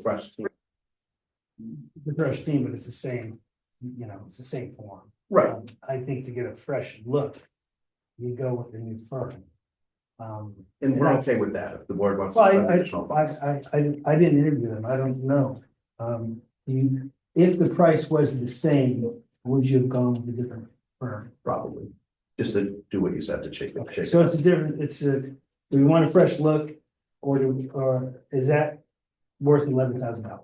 fresh team. The fresh team, but it's the same, it's the same form. Right. I think to get a fresh look, you go with the new firm. And we're okay with that if the board wants. Well, to spend additional funds. I didn't interview them, I don't know. If the price was the same, would you have gone with a different firm? Probably, just to do what you said, to shake it. So it's do we want a fresh look, or is that worth $11,000?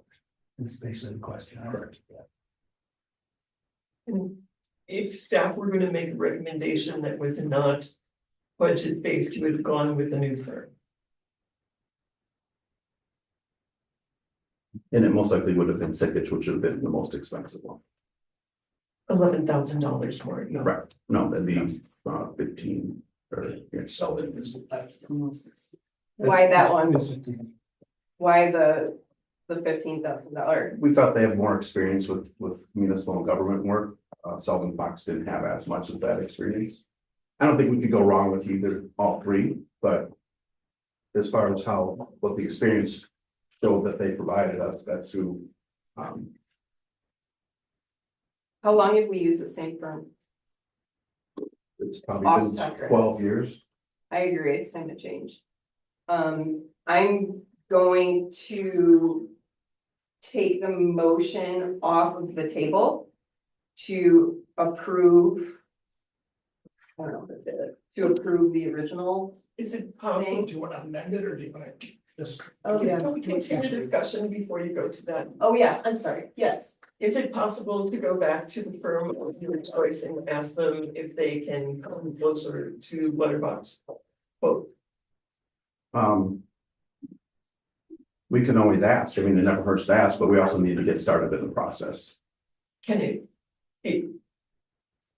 That's basically the question. Correct. And if staff were gonna make a recommendation that was not budget based, you would have gone with a new firm. And it most likely would have been Sickich, which would have been the most expensive one. $11,000 more. No. Correct. No, that'd be 15 or yeah. So it was. Why that one? Why the $15,000? We thought they have more experience with municipal and government work. Sullivan Fox didn't have as much of that experience. I don't think we could go wrong with either, all three, but as far as what the experience showed that they provided us, that's who. How long have we used the same firm? It's probably Off been center. 12 years. I agree, it's time to change. I'm going to take the motion off of the table to approve. I don't know what it is, to approve the original. Is it possible? Do you want to amend it or do you want to just? Oh, yeah. Can we continue discussion before you go to that? Oh, yeah, I'm sorry, yes. Is it possible to go back to the firm of your choice and ask them if they can come closer to Letterbox? Quote. We can always ask. I mean, it never hurts to ask, but we also need to get started in the process. Can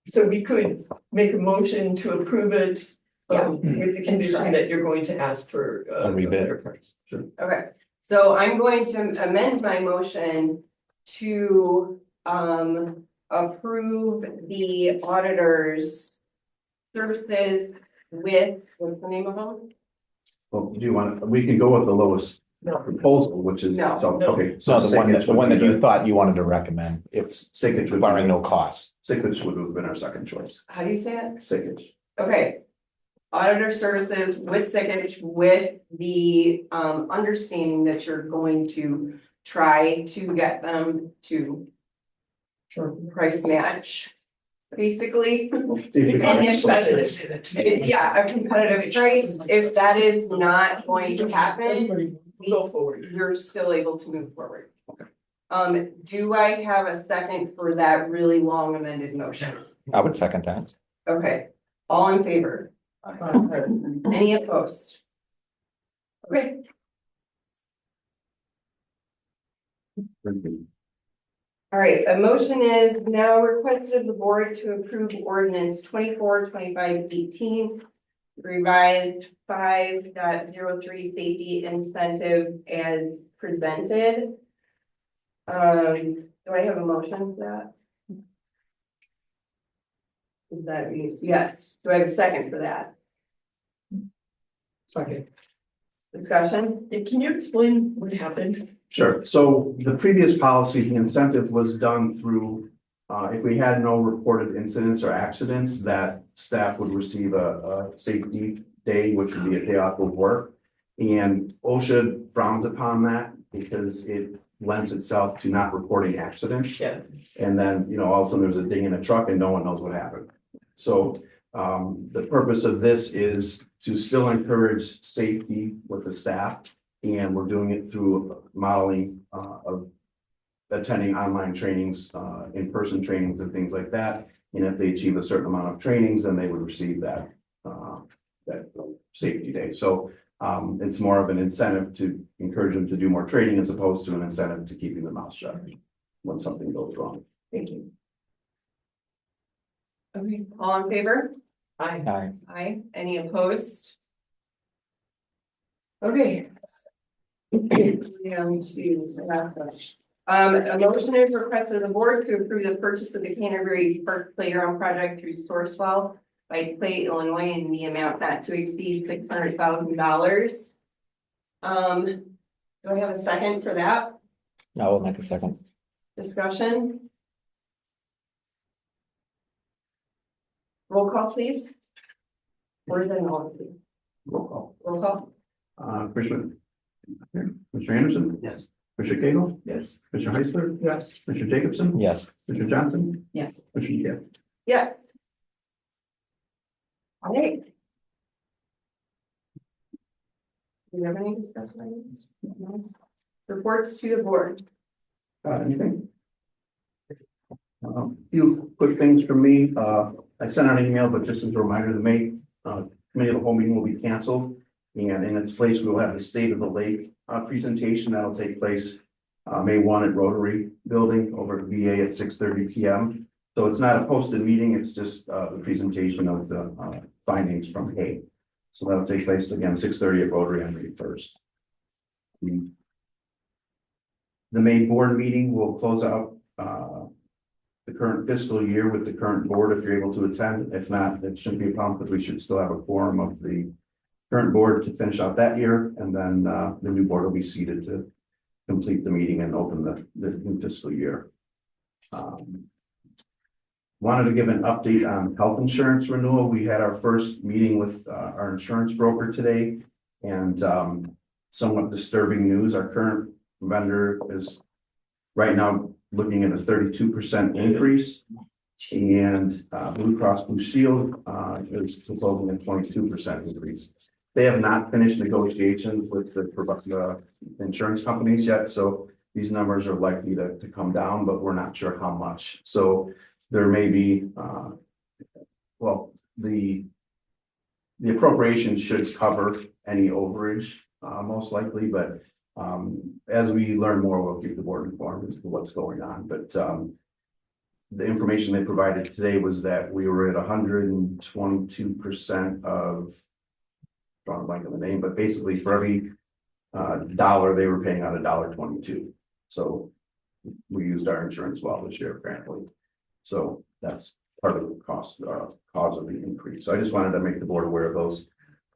so we could make a motion to approve it with the condition that you're going to ask for A rebid. better price. Sure. Okay, so I'm going to amend my motion to approve the auditor's services with, what's the name of them? Well, do you want, we can go with the lowest No. proposal, which is, No. so, No. okay. So the Sickich one would that be you the- thought you wanted to recommend, if Sickich would barring be, no cost. Sickich would have been our second choice. How do you say it? Sickich. Okay. Auditor services with Sickich with the understanding that you're going to try to get them to price match. Basically, See if we And can- if- yeah, a competitive price, if that is not going to happen, Go forward. you're still able to move forward. Do I have a second for that really long amended motion? I would second that. Okay, all in favor? Any opposed? Okay, all right, a motion is now requested of the board to approve ordinance 24-25-18. Revised 5.03 safety incentive as presented. Do I have a motion for that? Is that, yes, do I have a second for that? Second. Discussion? Can you explain what happened? Sure. So the previous policy, the incentive was done through, if we had no reported incidents or accidents, that staff would receive a safety day, which would be a day off of work. And OSHA frowns upon that because it lends itself to not reporting accidents. Yeah. And then, all of a sudden there's a ding in a truck and no one knows what happened. So the purpose of this is to still encourage safety with the staff. And we're doing it through modeling of attending online trainings, in-person trainings and things like that. And if they achieve a certain amount of trainings, then they would receive that safety day. So it's more of an incentive to encourage them to do more training as opposed to an incentive to keeping their mouth shut when something goes wrong. Thank you. Okay, all in favor? Aye. Aye, any opposed? Okay. Down to a motion is requested of the board to approve the purchase of the Canterbury Park Playground project through Sourcewell by Clay, Illinois, in the amount not to exceed $600,000. Do I have a second for that? I will make a second. Discussion? Roll call, please. Or is it an all? Roll call. Roll call? Commissioner. Commissioner Anderson? Yes. Commissioner Cagle? Yes. Commissioner Heisler? Yes. Commissioner Jacobson? Yes. Commissioner Johnson? Yes. Commissioner Gale? Yes. All right. Do you have any discussion items? No? Reports to the board. Anything? Few quick things from me. I sent out an email, but just as a reminder, the May committee of the whole meeting will be canceled. And in its place, we will have the State of the Lake presentation that'll take place May 1 at Rotary Building over at VA at 6:30 p.m. So it's not a posted meeting, it's just the presentation of the findings from Hay. So that'll take place again 6:30 at Rotary on May 1st. The May board meeting will close out the current fiscal year with the current board if you're able to attend. If not, it shouldn't be a problem because we should still have a quorum of the current board to finish out that year, and then the new board will be seated to complete the meeting and open the new fiscal year. Wanted to give an update on health insurance renewal. We had our first meeting with our insurance broker today, and somewhat disturbing news. Our current vendor is right now looking at a 32% increase, and Blue Cross Blue Shield is proposing a 22% increase. They have not finished negotiations with the insurance companies yet, so these numbers are likely to come down, but we're not sure how much. So there may be, well, the appropriation should cover any overage, most likely, but as we learn more, we'll keep the board informed as to what's going on. But the information they provided today was that we were at 122% of, drawing a blank on the name, but basically for every dollar they were paying out $1.22. So we used our insurance well this year apparently. So that's part of the cause of the increase. So I just wanted to make the board aware of those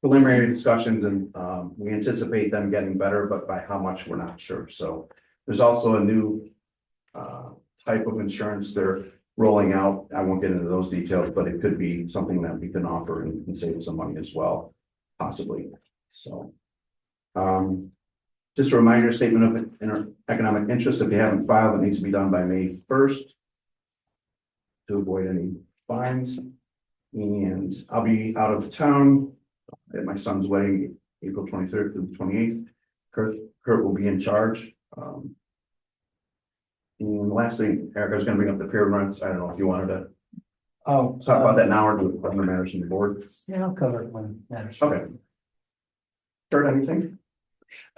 preliminary discussions, and we anticipate them getting better, but by how much we're not sure. So there's also a new type of insurance they're rolling out. I won't get into those details, but it could be something that we can offer and save some money as well, possibly. So just a reminder, statement of economic interest, if you haven't filed, it needs to be done by May 1st to avoid any fines. And I'll be out of town at my son's wedding, April 23rd to the 28th. Kurt will be in charge. And the last thing, Eric, I was going to bring up the peer runs. I don't know if you wanted to talk about that now or do it other matters in the board. Yeah, I'll cover it when matters. Okay. Kurt, anything?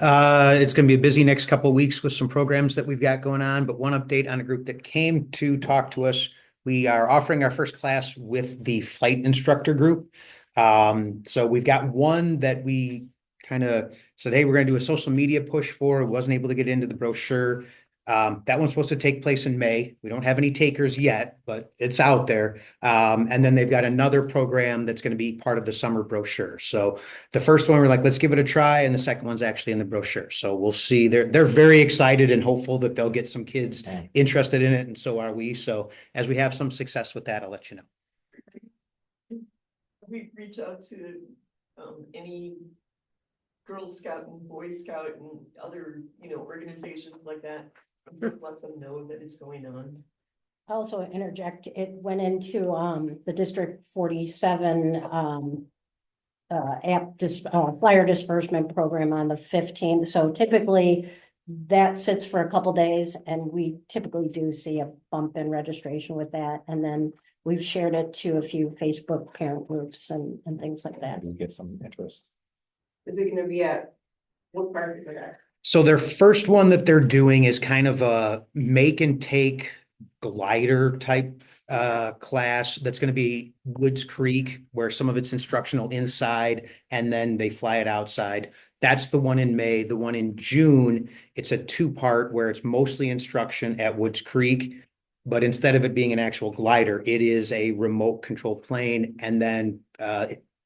It's going to be a busy next couple of weeks with some programs that we've got going on, but one update on a group that came to talk to us. We are offering our first class with the flight instructor group. So we've got one that we kind of said, hey, we're going to do a social media push for. Wasn't able to get into the brochure. That one's supposed to take place in May. We don't have any takers yet, but it's out there. And then they've got another program that's going to be part of the summer brochure. So the first one, we're like, let's give it a try. And the second one's actually in the brochure. So we'll see. They're very excited and hopeful that they'll get some kids interested in it. And so are we. So as we have some success with that, I'll let you know. We reach out to any Girl Scout and Boy Scout and other, organizations like that. And just let them know that it's going on. Also interject, it went into the District 47 flyer disbursement program on the 15th. So typically that sits for a couple days, and we typically do see a bump in registration with that. And then we've shared it to a few Facebook parent groups and things like that. We'll get some interest. Is it gonna be at, what park is it at? So their first one that they're doing is kind of a make and take glider type class that's going to be Woods Creek, where some of it's instructional inside and then they fly it outside. That's the one in May. The one in June, it's a two-part where it's mostly instruction at Woods Creek, but instead of it being an actual glider, it is a remote control plane. And then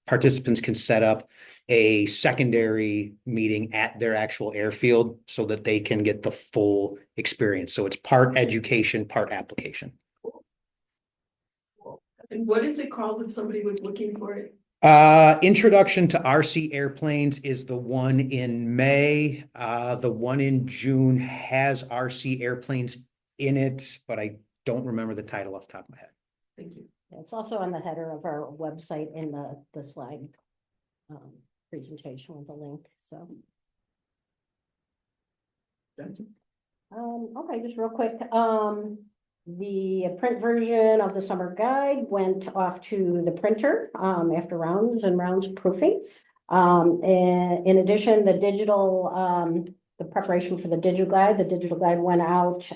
participants can set up a secondary meeting at their actual airfield so that they can get the full experience. So it's part education, part application. And what is it called if somebody was looking for it? Introduction to RC airplanes is the one in May. The one in June has RC airplanes in it, but I don't remember the title off the top of my head. Thank you. It's also on the header of our website in the slide presentation with the link, so. Okay, just real quick, the print version of the summer guide went off to the printer, after rounds and rounds of proofing. And in addition, the digital, the preparation for the digital guide went out,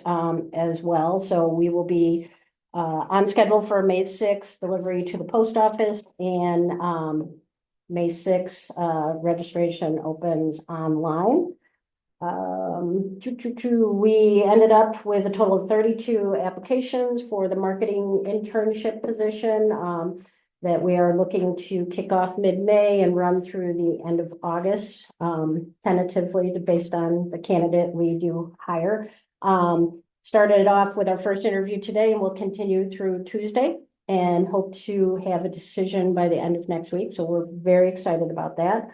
as well, so we will be on schedule for May 6th delivery to the post office, and May 6th registration opens online. We ended up with a total of 32 applications for the marketing internship position that we are looking to kick off mid-May and run through the end of August, tentatively based on the candidate we do hire. Started off with our first interview today, and we'll continue through Tuesday and hope to have a decision by the end of next week. So we're very excited about that.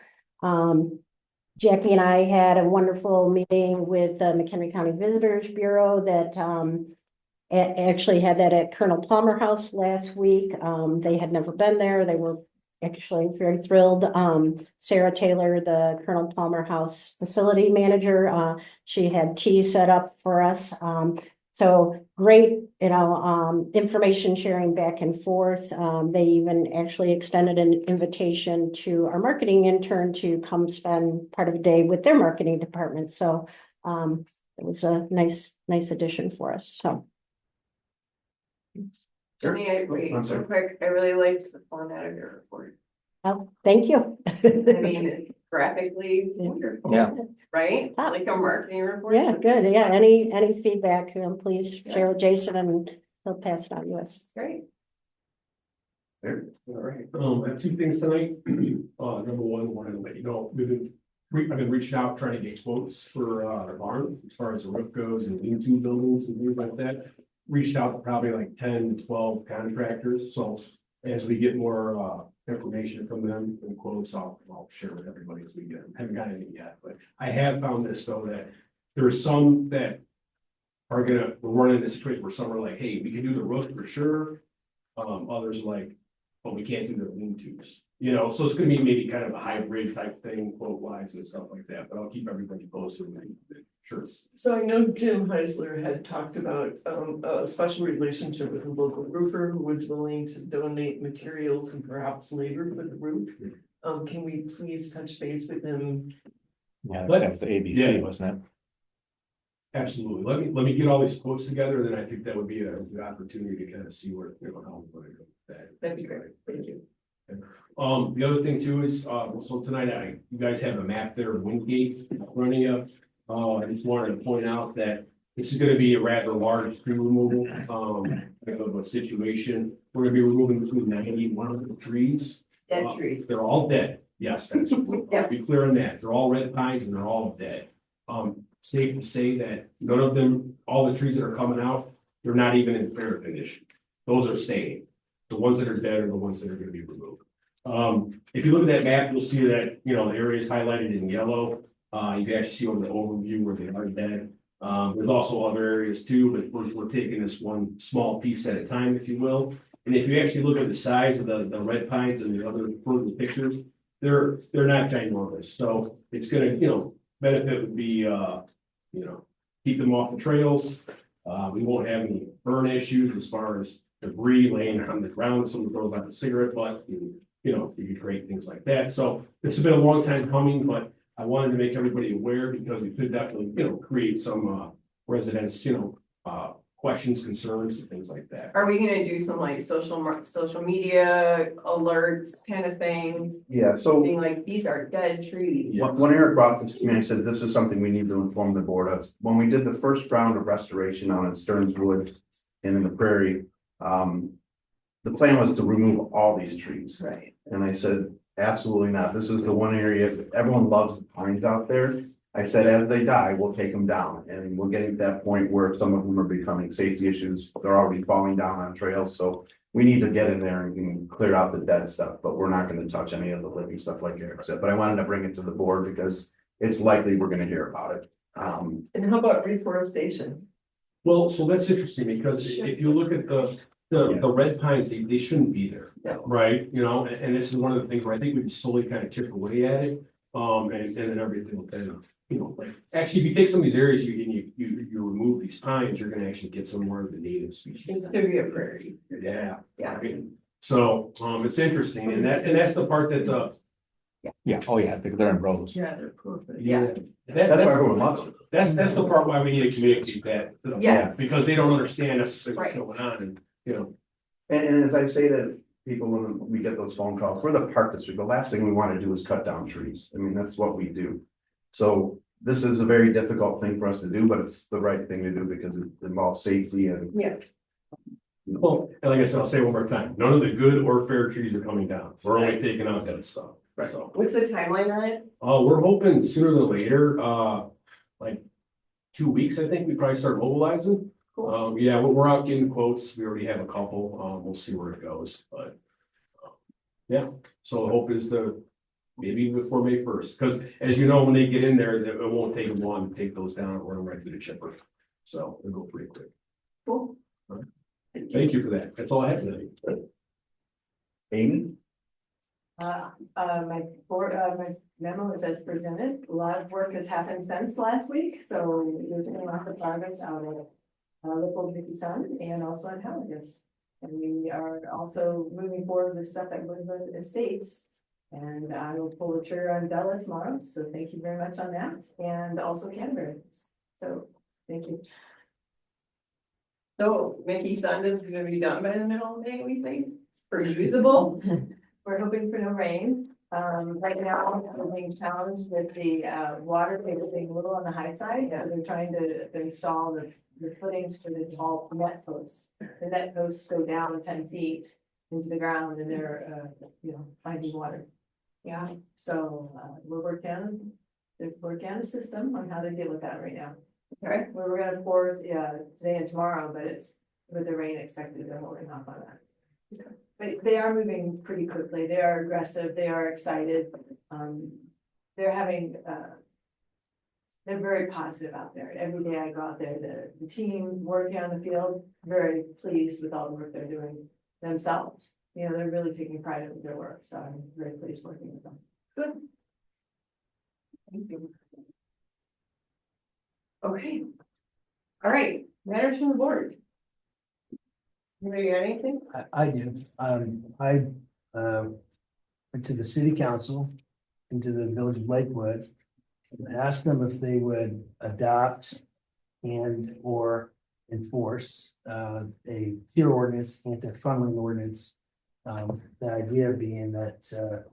Jackie and I had a wonderful meeting with the McHenry County Visitors Bureau that actually had that at Colonel Palmer House last week. They had never been there. They were actually very thrilled. Sarah Taylor, the Colonel Palmer House facility manager, she had tea set up for us. So great, information sharing back and forth. They even actually extended an invitation to our marketing intern to come spend part of a day with their marketing department. So it was a nice addition for us. So. Sure. May I wait I'm sorry. real quick? I really liked the format of your report. Oh, thank you. I mean, it's graphically wonderful. Yeah. Right? Like a marketing report. Yeah, good. Yeah, any feedback, please share with Jason and he'll pass it on to us. Great. There. All right, I have two things tonight. Number one, wanted to let you know, I've been reaching out, trying to get quotes for the barn as far as the roof goes and lean-to buildings and things like that. Reached out to probably like 10 to 12 contractors, so as we get more information from them and quotes, I'll share with everybody as we get them. Haven't got any yet, but I have found this though, that there's some that are we're running into a situation where some are like, hey, we can do the roof for sure. Others are like, but we can't do the lean-tos, so it's gonna be maybe kind of a hybrid type thing, quote wise and stuff like that, but I'll keep everybody posted. Sure. So I know Jim Heisler had talked about a special relationship with a local roofer who was willing to donate materials and perhaps labor for the roof. Can we please touch base with him? Yeah, that was the ABC, Yeah. wasn't it? Absolutely. Let me get all these quotes together, then I think that would be a good opportunity to kind of see where, how we're going to go with that. That'd be great. Thank you. The other thing too is, so tonight, you guys have a map there of Wingate running up. I just wanted to point out that this is gonna be a rather large tree removal, of a situation. We're gonna be removing between 90 and 100 trees. Dead trees. They're all dead. Yes, that's, I'll be clear on that. They're all red pines and they're all dead. Safe to say that none of them, all the trees that are coming out, they're not even in fair condition. Those are staying. The ones that are dead are the ones that are gonna be removed. If you look at that map, you'll see that, the area is highlighted in yellow. You can actually see on the overview where they are dead. There's also other areas too, but we're taking this one small piece at a time, if you will. And if you actually look at the size of the red pines and the other further pictures, they're not ginormous. So it's gonna, benefit would be, keep them off the trails. We won't have any burn issues as far as debris laying on the ground. Someone throws out a cigarette butt, you could create things like that. So this has been a long time coming, but I wanted to make everybody aware because we could definitely, create some residents, questions, concerns, and things like that. Are we gonna do some like social media alerts kind of thing? Yeah, so Being like, these are dead trees. Yeah. when Eric brought this to me, I said, this is something we need to inform the board of. When we did the first round of restoration on Stearns Woods and in the prairie, the plan was to remove all these trees. Right. And I said, absolutely not. This is the one area, everyone loves the pines out there. I said, as they die, we'll take them down, and we're getting to that point where some of them are becoming safety issues. They're already falling down on trails, so we need to get in there and clear out the dead stuff, but we're not gonna touch any of the living stuff like Eric said. But I wanted to bring it to the board because it's likely we're gonna hear about it. And how about reforestation? Well, so that's interesting, because if you look at the red pines, they shouldn't be there. No. Right, you know, and this is one of the things where I think we can slowly kind of chip away at it, and then everything will kind of, you know, like, actually, if you take some of these areas, you remove these pines, you're gonna actually get some more of the native species. It could be a prairie. Yeah. Yeah. Right. So, it's interesting, and that's the part that Yeah, oh yeah, they're in rows. Yeah, they're perfect. yeah. That's why everyone loves it. That's the part why we need to communicate that. to them, Yes. Because they don't understand necessarily what's Right. going on, and, you know. And as I say to people when we get those phone calls, we're the park district, the last thing we wanna do is cut down trees. I mean, that's what we do. So this is a very difficult thing for us to do, but it's the right thing to do because it involves safety and. Yeah. Well, and like I said, I'll say it one more time, none of the good or fair trees are coming down, we're only Right. taking out that stuff, Right. so. What's the timeline on it? We're hoping sooner than later, like 2 weeks, I think we probably start mobilizing. Cool. Yeah, we're out getting quotes, we already have a couple, we'll see where it goes, but. Yeah, so the hope is to maybe before May 1st, because as you know, when they get in there, it won't take them long to take those down and run them right through the chipper. So it'll go pretty quick. Cool. Thank you for that, that's all I have today. Amy? My board, my memo is as presented. A lot of work has happened since last week, so we're seeing lots of progress out of local Vicky Sun and also on Halligan's. And we are also moving forward with stuff at Woodland Estates. And I will pull the trigger on Bella tomorrow, so thank you very much on that, and also Canterbury. So, thank you. So Mickey Sun is gonna be done by the middle of May, we think, for usable. We're hoping for no rain. Right now, we're being challenged with the water table being a little on the high side, so they're trying to install the footings for the tall net posts. The net posts go down 10 feet into the ground and they're finding water. Yeah, so we're working on a system on how to deal with that right now. Okay, we're gonna pour today and tomorrow, but it's with the rain expected, they're holding off on that. But they are moving pretty quickly, they are aggressive, they are excited, they're having, they're very positive out there. Every day I go out there, the team working on the field, very pleased with all the work they're doing themselves. You know, they're really taking pride in their work, so I'm very pleased working with them. Good. Thank you. Okay. All right, matters from the board. Anybody got anything? I do. I went to the city council, into the village of Lakewood, and asked them if they would adopt and or enforce a peer ordinance, anti-funneling ordinance. The idea being that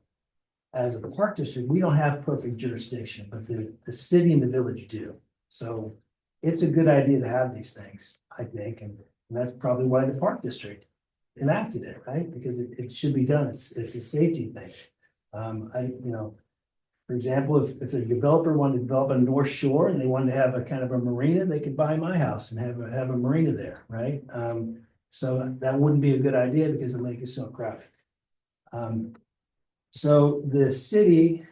as a park district, we don't have perfect jurisdiction, but the city and the village do. So it's a good idea to have these things, I think, and that's probably why the park district enacted it, right? Because it should be done. It's a safety thing. For example, if a developer wanted to develop a North Shore and they wanted to have a kind of a marina, they could buy my house and have a marina there, right? So that wouldn't be a good idea because the lake is so crowded. So the city,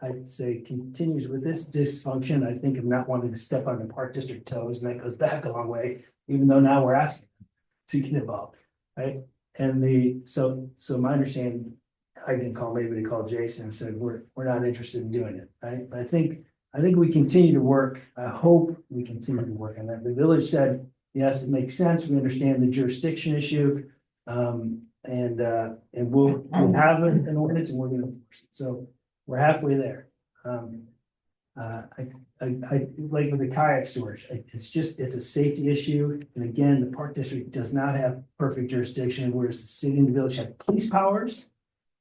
I'd say, continues with this dysfunction, I think, of not wanting to step on the park district toes, and that goes back a long way, even though now we're asking them to get involved, right? And so my understanding, I didn't call, maybe they called Jason and said, we're not interested in doing it, right? But I think we continue to work, I hope we continue to work on that. The village said, yes, it makes sense, we understand the jurisdiction issue. And we'll have an ordinance and we're gonna enforce it, so we're halfway there. I like with the kayak storage, it's a safety issue, and again, the park district does not have perfect jurisdiction, whereas the city and the village have police powers.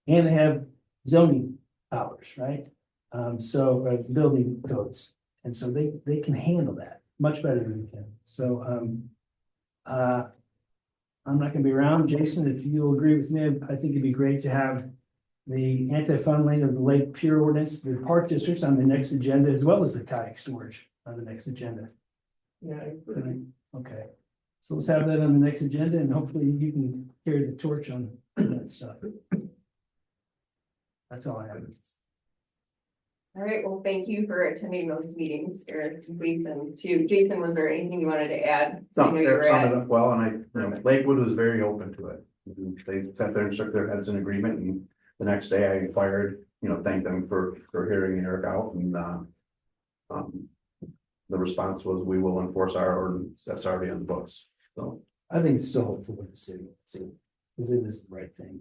And they have zoning powers, right? Building codes, and so they can handle that much better than we can. So I'm not gonna be around, Jason, if you'll agree with me, I think it'd be great to have the anti-funneling of the Lake Pier ordinance, the park districts on the next agenda, as well as the kayak storage on the next agenda. Yeah. Okay, so let's have that on the next agenda and hopefully you can carry the torch on that stuff. That's all I have. All right, well, thank you for attending those meetings, Eric, Jason, too. Jason, was there anything you wanted to add? I know No, you were they summed it at. up well, and Lakewood was very open to it. They sat there and shook their heads in agreement, and the next day I inquired, thanked them for hearing Eric out, and the response was, we will enforce our ordinance that's already on the books, so. I think it's still hopeful with the city too, because it is the right thing.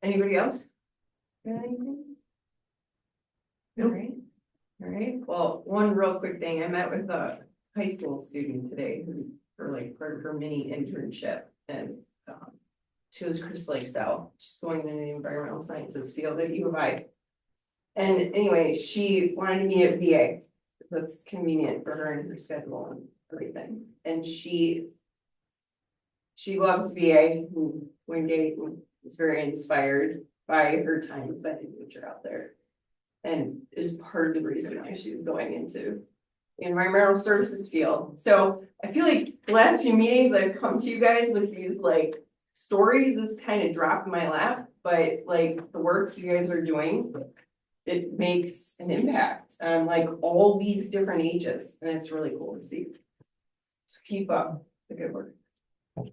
Anybody else? Got anything? All right, all right, well, one real quick thing, I met with a high school student today who, for like, for her mini internship, and she was Chris Lakesell, she's going in the environmental sciences field at U of I. And anyway, she wanted me at VA, that's convenient for her and her schedule and everything, and she loves VA, and Wingate, and is very inspired by her time spending nature out there. And is part of the reason why she's going into the environmental services field. So I feel like the last few meetings I've come to you guys with these like stories, this kind of dropped in my lap, but like the work you guys are doing, it makes an impact on like all these different ages, and it's really cool to see. So keep up the good work. Oh,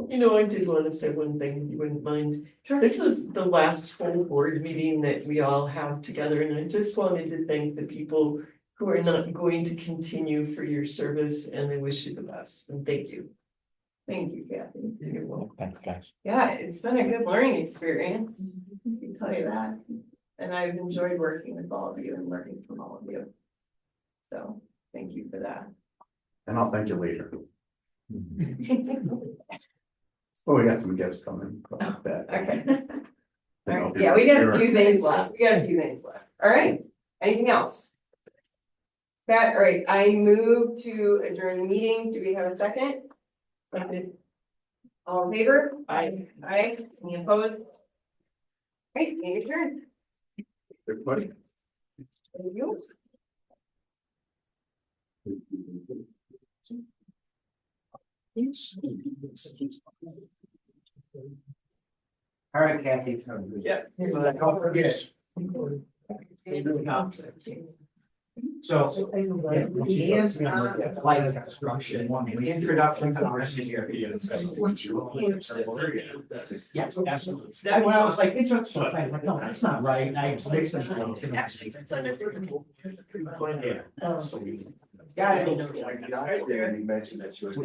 I did want to say one thing, if you wouldn't mind. This is the last full board meeting that we all have together, and I just wanted to thank the people who are not going to continue for your service, and I wish you the best, and thank you. Thank you, Kathy. You're welcome. Thanks, guys. Yeah, it's been a good learning experience, I can tell you that. And I've enjoyed working with all of you and learning from all of you. So, thank you for that. And I'll thank you later. Oh, we got some guests coming. Okay. All right, yeah, we got a few things left. All right, anything else? That, all right, I move to adjourn the meeting. Do we have a second? All in favor? Aye. Aye, any opposed? Great, meeting adjourned. Everybody. Thank you. All right, Kathy. Yeah. Don't forget. So, Ian's not like construction, the introduction to our here. Yeah, absolutely. That when I was like, introduction, I was like, no, that's not right. And I explained Got it. You mentioned that she was.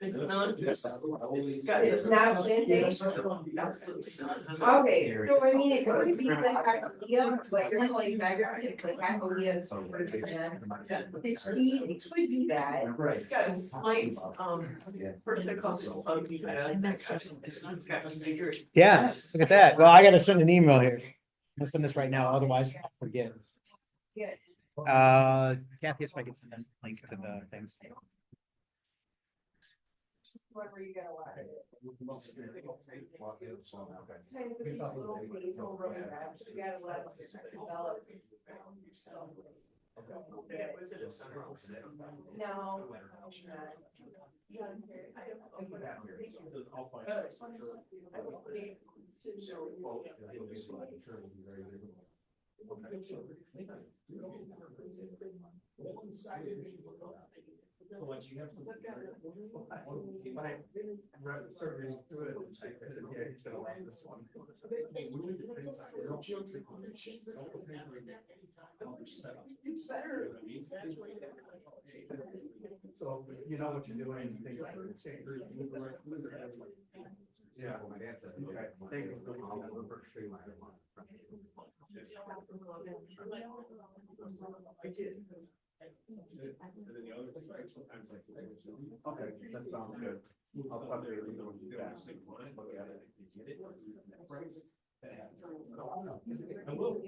It's not just. It's not plant-based? Okay, so I mean, it could be like idea, like you're like background, it's like idea. It could be that. It's got a slight, Pentecostal funky, it's bigger. Yeah, look at that. Well, I gotta send an email here. I'm gonna send this right now, otherwise I'll forget. Kathy, if I can send a link to the things. Whatever you gotta watch. No. Once you have some. When I read survey through it, I said, yeah, he's gonna like this one. So you know what you're doing, you think. Yeah. Okay. Thank you. I did. Okay, that sounds good. I'll talk to you. I will.